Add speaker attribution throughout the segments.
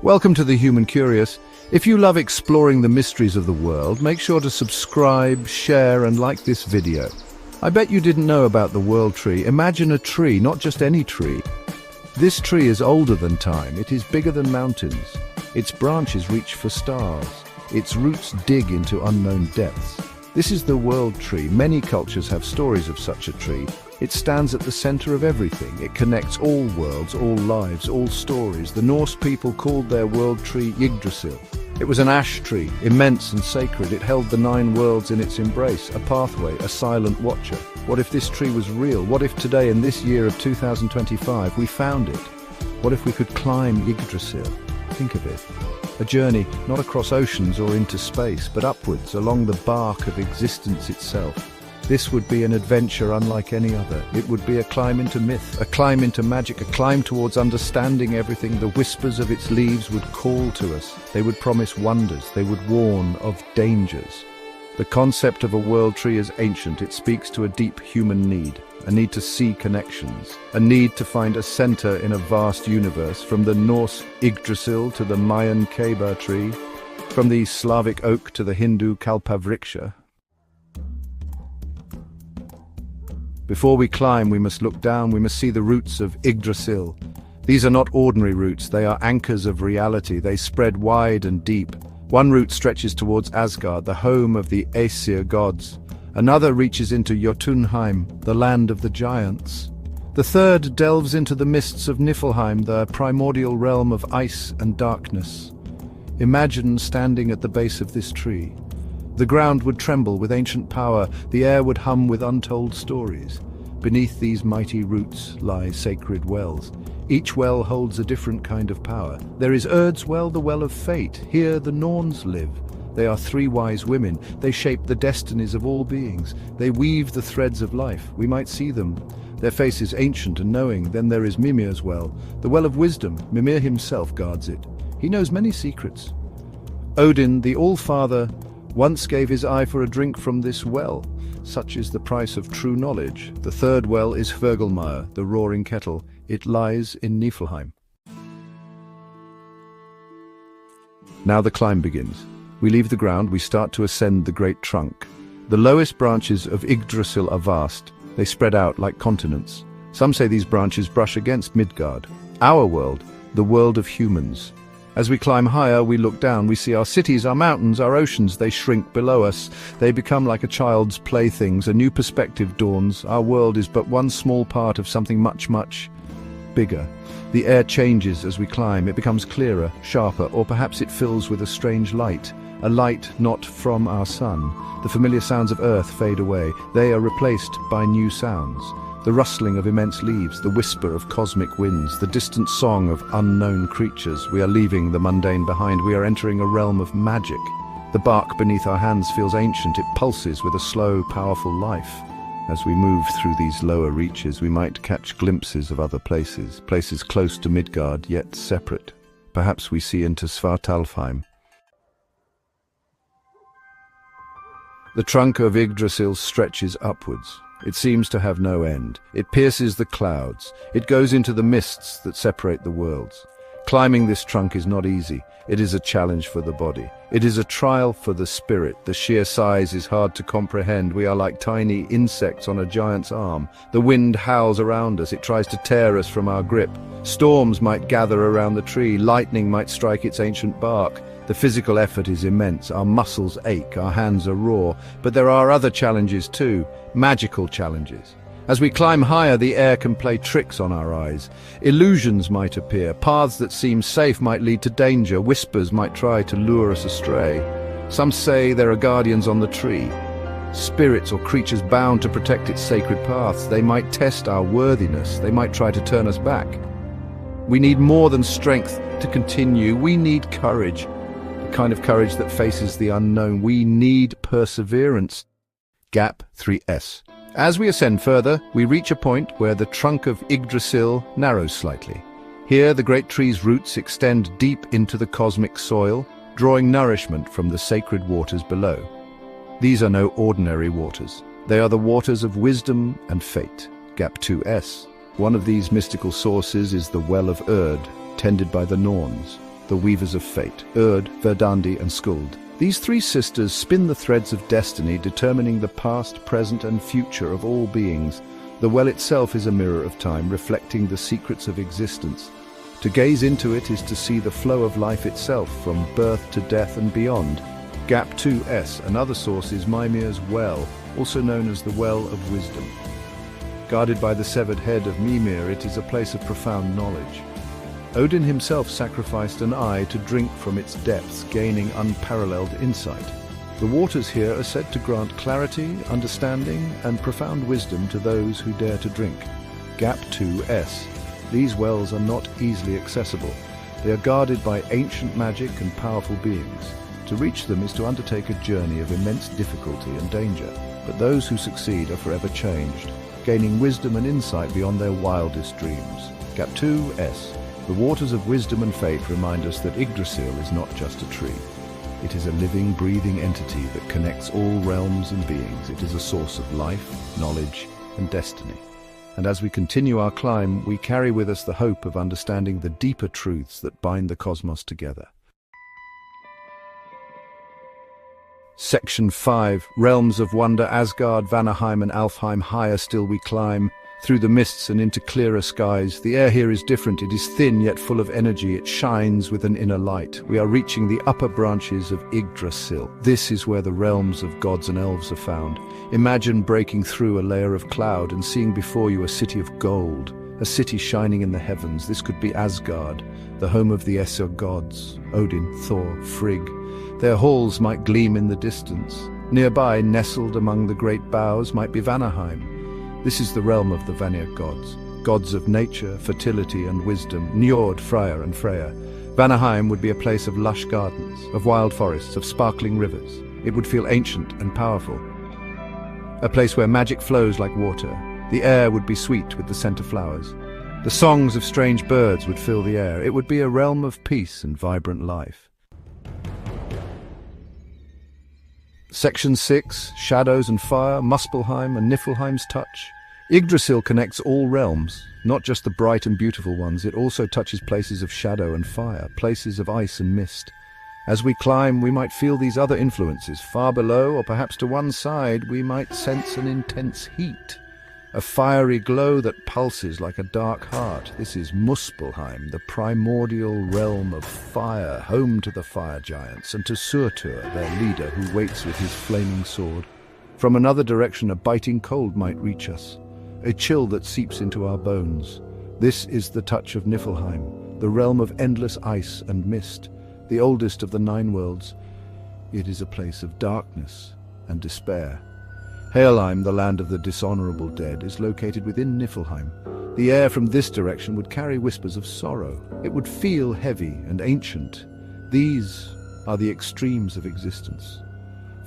Speaker 1: Welcome to The Human Curious. If you love exploring the mysteries of the world, make sure to subscribe, share, and like this video. I bet you didn't know about the world tree. Imagine a tree, not just any tree. This tree is older than time. It is bigger than mountains. Its branches reach for stars. Its roots dig into unknown depths. This is the world tree. Many cultures have stories of such a tree. It stands at the center of everything. It connects all worlds, all lives, all stories. The Norse people called their world tree Yggdrasil. It was an ash tree, immense and sacred. It held the 9 worlds in its embrace, a pathway, a silent watcher. What if this tree was real? What if today, in this year of 2025, we found it? What if we could climb Yggdrasil? Think of it. A journey not across oceans or into space, but upwards along the bark of existence itself. This would be an adventure unlike any other. It would be a climb into myth, a climb into magic, a climb towards understanding everything. The whispers of its leaves would call to us. They would promise wonders. They would warn of dangers. The concept of a world tree is ancient. It speaks to a deep human need, a need to see connections, a need to find a center in a vast universe, from the Norse Yggdrasil to the Mayan Keba tree, from the Slavic oak to the Hindu Kalpavriksha. Before we climb, we must look down. We must see the roots of Yggdrasil. These are not ordinary roots. They are anchors of reality. They spread wide and deep. One root stretches towards Asgard, the home of the Aesir gods. Another reaches into Jotunheim, the land of the giants. The third delves into the mists of Niflheim, the primordial realm of ice and darkness. Imagine standing at the base of this tree. The ground would tremble with ancient power. The air would hum with untold stories. Beneath these mighty roots lie sacred wells. Each well holds a different kind of power. There is Urd's well, the well of fate. Here the Norns live. They are 3 wise women. They shape the destinies of all beings. They weave the threads of life. We might see them. Their face is ancient and knowing. Then there is Mimir's well, the well of wisdom. Mimir himself guards it. He knows many secrets. Odin, the All-Father, once gave his eye for a drink from this well. Such is the price of true knowledge. The third well is Hvergelmire, the roaring kettle. It lies in Niflheim. Now the climb begins. We leave the ground, we start to ascend the great trunk. The lowest branches of Yggdrasil are vast. They spread out like continents. Some say these branches brush against Midgard, our world, the world of humans. As we climb higher, we look down, we see our cities, our mountains, our oceans. They shrink below us. They become like a child's playthings. A new perspective dawns. Our world is but one small part of something much, much bigger. The air changes as we climb. It becomes clearer, sharper, or perhaps it fills with a strange light. A light not from our sun. The familiar sounds of earth fade away. They are replaced by new sounds. The rustling of immense leaves, the whisper of cosmic winds, the distant song of unknown creatures. We are leaving the mundane behind. We are entering a realm of magic. The bark beneath our hands feels ancient. It pulses with a slow, powerful life. As we move through these lower reaches, we might catch glimpses of other places, places close to Midgard, yet separate. Perhaps we see into Alfheim. The trunk of Yggdrasil stretches upwards. It seems to have no end. It pierces the clouds. It goes into the mists that separate the worlds. Climbing this trunk is not easy. It is a challenge for the body. It is a trial for the spirit. The sheer size is hard to comprehend. We are like tiny insects on a giant's arm. The wind howls around us. It tries to tear us from our grip. Storms might gather around the tree. Lightning might strike its ancient bark. The physical effort is immense. Our muscles ache. Our hands are raw. But there are other challenges too. Magical challenges. As we climb higher, the air can play tricks on our eyes. Illusions might appear. Paths that seem safe might lead to danger. Whispers might try to lure us astray. Some say there are guardians on the tree. Spirits or creatures bound to protect its sacred paths. They might test our worthiness. They might try to turn us back. We need more than strength to continue. We need courage. The kind of courage that faces the unknown. We need perseverance. Gap 3S. As we ascend further, we reach a point where the trunk of Yggdrasil narrows slightly. Here, the great tree's roots extend deep into the cosmic soil, drawing nourishment from the sacred waters below. These are no ordinary waters. They are the waters of wisdom and fate. Gap 2S. One of these mystical sources is the Well of Urd, tended by the Norns. the weavers of fate, Urd, Verdandi and Skuld. These three sisters spin the threads of destiny, determining the past, present and future of all beings. The well itself is a mirror of time, reflecting the secrets of existence. To gaze into it is to see the flow of life itself, from birth to death and beyond. Gap 2S, another source, is Mimir's Well, also known as the Well of Wisdom. Guarded by the severed head of Mimir, it is a place of profound knowledge. Odin himself sacrificed an eye to drink from its depths, gaining unparalleled insight. The waters here are said to grant clarity, understanding, and profound wisdom to those who dare to drink. Gap 2S. These wells are not easily accessible. They are guarded by ancient magic and powerful beings. To reach them is to undertake a journey of immense difficulty and danger, but those who succeed are forever changed, gaining wisdom and insight beyond their wildest dreams. Gap 2S. The waters of wisdom and fate remind us that Yggdrasil is not just a tree. It is a living, breathing entity that connects all realms and beings. It is a source of life, knowledge, and destiny. And as we continue our climb, we carry with us the hope of understanding the deeper truths that bind the cosmos together. Section 5. Realms of Wonder. Asgard, Vanaheim and Alfheim. Higher still we climb, through the mists and into clearer skies. The air here is different. It is thin yet full of energy. It shines with an inner light. We are reaching the upper branches of Yggdrasil. This is where the realms of gods and elves are found. Imagine breaking through a layer of cloud and seeing before you a city of gold, a city shining in the heavens. This could be Asgard, the home of the Aesir gods, Odin, Thor, Frigg. Their halls might gleam in the distance. Nearby, nestled among the great boughs, might be Vanaheim. This is the realm of the Vanir gods, gods of nature, fertility and wisdom, Njord, Freyr and Freya. Vanaheim would be a place of lush gardens, of wild forests, of sparkling rivers. It would feel ancient and powerful. A place where magic flows like water. The air would be sweet with the scent of flowers. The songs of strange birds would fill the air. It would be a realm of peace and vibrant life. Section 6. Shadows and Fire, Muspelheim and Niflheim's Touch. Yggdrasil connects all realms, not just the bright and beautiful ones. It also touches places of shadow and fire, places of ice and mist. As we climb, we might feel these other influences. Far below, or perhaps to one side, we might sense an intense heat, a fiery glow that pulses like a dark heart. This is Muspelheim, the primordial realm of fire, home to the fire giants and to Surtur, their leader, who waits with his flaming sword. From another direction, a biting cold might reach us, a chill that seeps into our bones. This is the touch of Niflheim, the realm of endless ice and mist, the oldest of the 9 worlds. It is a place of darkness and despair. Helheim, the land of the dishonorable dead, is located within Niflheim. The air from this direction would carry whispers of sorrow. It would feel heavy and ancient. These are the extremes of existence.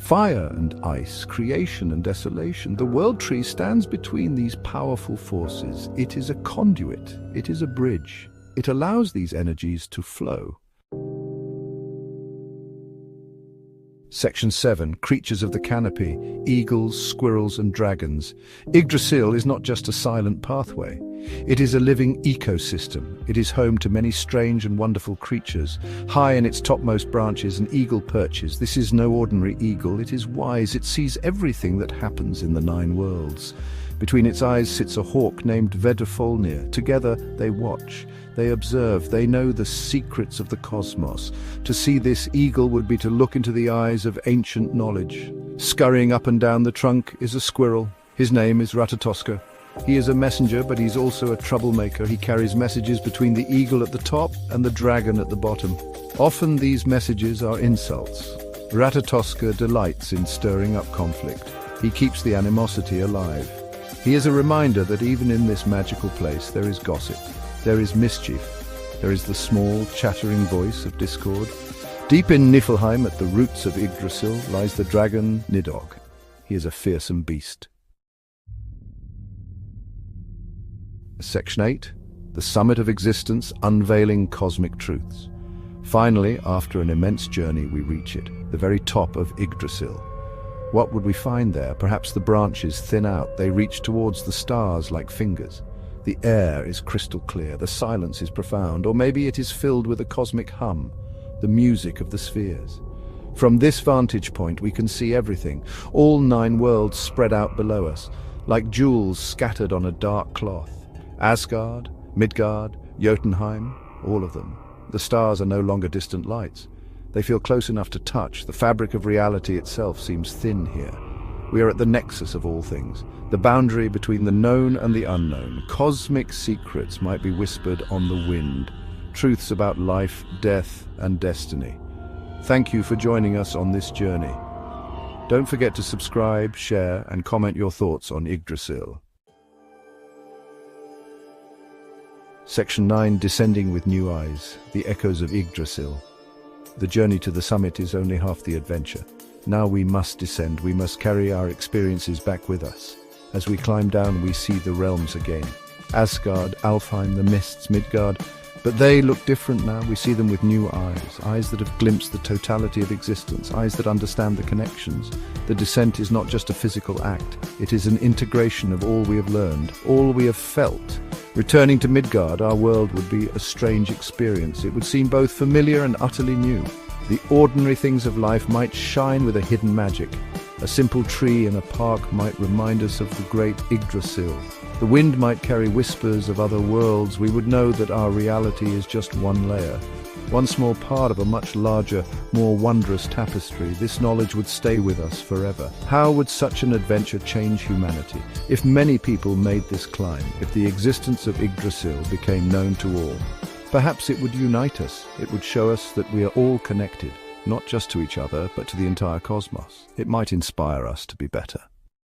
Speaker 1: Fire and ice, creation and desolation. The world tree stands between these powerful forces. It is a conduit. It is a bridge. It allows these energies to flow. Section 7. Creatures of the Canopy, Eagles, Squirrels and Dragons. Yggdrasil is not just a silent pathway. It is a living ecosystem. It is home to many strange and wonderful creatures. High in its topmost branches, an eagle perches. This is no ordinary eagle. It is wise. It sees everything that happens in the 9 worlds. Between its eyes sits a hawk named Vedrfolnir. Together they watch. They observe. They know the secrets of the cosmos. To see this eagle would be to look into the eyes of ancient knowledge. Scurrying up and down the trunk is a squirrel. His name is Ratatoskr. He is a messenger, but he's also a troublemaker. He carries messages between the eagle at the top and the dragon at the bottom. Often these messages are insults. Ratatoskr delights in stirring up conflict. He keeps the animosity alive. He is a reminder that even in this magical place there is gossip. There is mischief. There is the small, chattering voice of discord. Deep in Niflheim, at the roots of Yggdrasil, lies the dragon Nidhogg. He is a fearsome beast. Section 8. The Summit of Existence, Unveiling Cosmic Truths. Finally, after an immense journey, we reach it, the very top of Yggdrasil. What would we find there? Perhaps the branches thin out. They reach towards the stars like fingers. The air is crystal clear, the silence is profound, or maybe it is filled with a cosmic hum, the music of the spheres. From this vantage point we can see everything, all 9 worlds spread out below us, like jewels scattered on a dark cloth. Asgard, Midgard, Jotunheim, all of them. The stars are no longer distant lights. They feel close enough to touch. The fabric of reality itself seems thin here. We are at the nexus of all things, the boundary between the known and the unknown. Cosmic secrets might be whispered on the wind, truths about life, death, and destiny. Thank you for joining us on this journey. Don't forget to subscribe, share, and comment your thoughts on Yggdrasil. Section 9, Descending with New Eyes, the Echoes of Yggdrasil. The journey to the summit is only half the adventure. Now we must descend, we must carry our experiences back with us. As we climb down, we see the realms again. Asgard, Alfheim, the mists, Midgard. But they look different now. We see them with new eyes, eyes that have glimpsed the totality of existence, eyes that understand the connections. The descent is not just a physical act. It is an integration of all we have learned, all we have felt. Returning to Midgard, our world would be a strange experience. It would seem both familiar and utterly new. The ordinary things of life might shine with a hidden magic. A simple tree in a park might remind us of the great Yggdrasil. The wind might carry whispers of other worlds. We would know that our reality is just one layer, one small part of a much larger, more wondrous tapestry. This knowledge would stay with us forever. How would such an adventure change humanity? If many people made this climb, if the existence of Yggdrasil became known to all, perhaps it would unite us. It would show us that we are all connected, not just to each other, but to the entire cosmos. It might inspire us to be better.